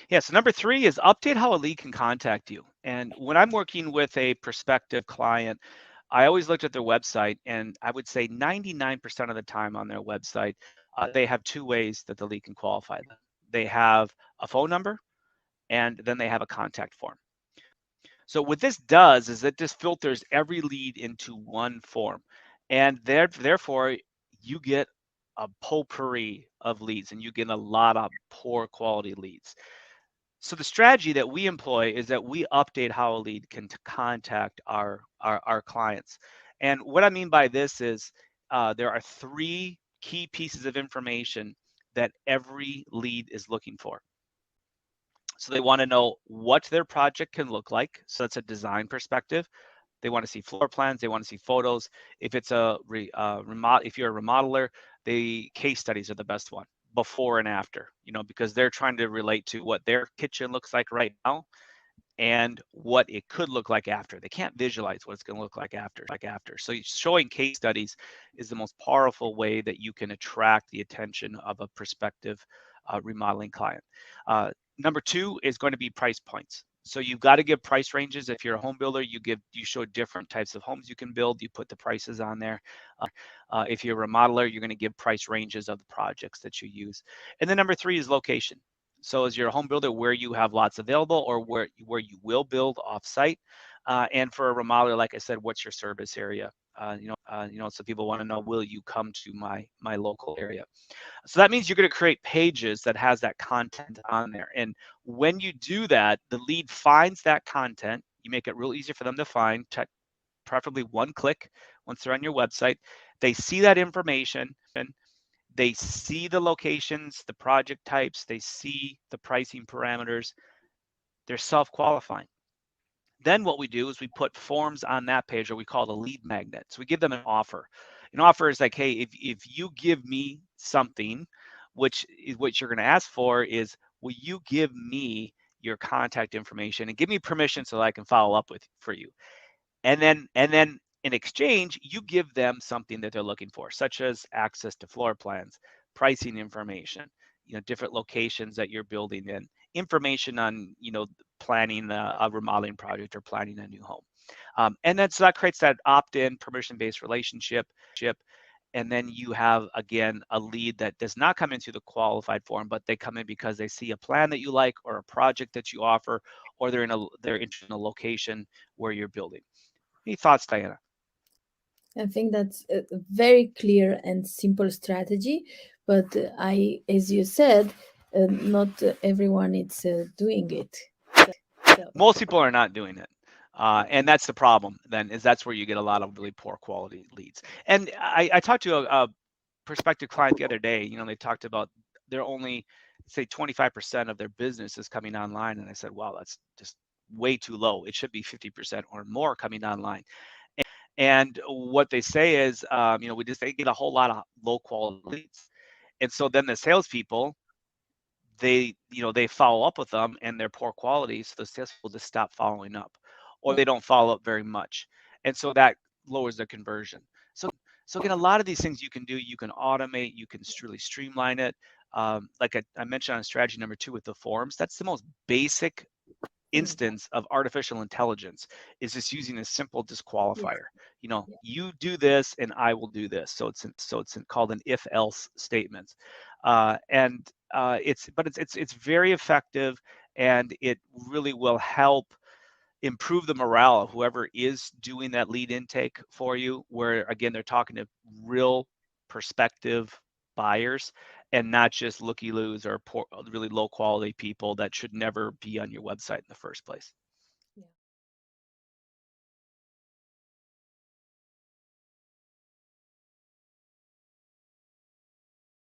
Yeah, so number three is update how a lead can contact you. And when I'm working with a prospective client, I always looked at their website, and I would say 99% of the time on their website, they have two ways that the lead can qualify them. They have a phone number, and then they have a contact form. So what this does is it just filters every lead into one form, and therefore you get a potpourri of leads, and you get a lot of poor quality leads. So the strategy that we employ is that we update how a lead can contact our clients. And what I mean by this is there are three key pieces of information that every lead is looking for. So they want to know what their project can look like. So that's a design perspective. They want to see floor plans. They want to see photos. If it's if you're a remodeler, the case studies are the best one, before and after. Because they're trying to relate to what their kitchen looks like right now and what it could look like after. They can't visualize what it's going to look like after. So showing case studies is the most powerful way that you can attract the attention of a prospective remodeling client. Number two is going to be price points. So you've got to give price ranges. If you're a home builder, you show different types of homes you can build. You put the prices on there. If you're a remodeler, you're going to give price ranges of the projects that you use. And then number three is location. So as you're a home builder, where you have lots available or where you will build off-site. And for a remodeler, like I said, what's your service area? So people want to know, will you come to my local area? So that means you're going to create pages that has that content on there. And when you do that, the lead finds that content. You make it real easy for them to find, preferably one click once they're on your website. They see that information, and they see the locations, the project types, they see the pricing parameters. They're self-qualifying. Then what we do is we put forms on that page, or we call it a lead magnet. So we give them an offer. An offer is like, hey, if you give me something, which is what you're going to ask for, is will you give me your contact information and give me permission so that I can follow up for you? And then in exchange, you give them something that they're looking for, such as access to floor plans, pricing information, different locations that you're building in, information on, planning a remodeling project or planning a new home. And then so that creates that opt-in permission-based relationship. And then you have, again, a lead that does not come into the qualified form, but they come in because they see a plan that you like or a project that you offer, or they're interested in a location where you're building. Any thoughts, Diana? I think that's a very clear and simple strategy, but as you said, not everyone is doing it. So, Most people are not doing it. And that's the problem then, is that's where you get a lot of really poor quality leads. And I talked to a prospective client the other day. They talked about they're only, say, 25% of their business is coming online. And I said, wow, that's just way too low. It should be 50% or more coming online. And what they say is, they get a whole lot of low quality leads. And so then the salespeople, they follow up with them and they're poor quality. So the salespeople just stop following up, or they don't follow up very much. And so that lowers the conversion. So again, a lot of these things you can do, you can automate, you can really streamline it. Like I mentioned on strategy number two with the forms, that's the most basic instance of artificial intelligence, is just using a simple disqualifier. You do this and I will do this. So it's called an if else statement. And it's very effective, and it really will help improve the morale of whoever is doing that lead intake for you, where again they're talking to real prospective buyers and not just looky-loos or poor, really low quality people that should never be on your website in the first place.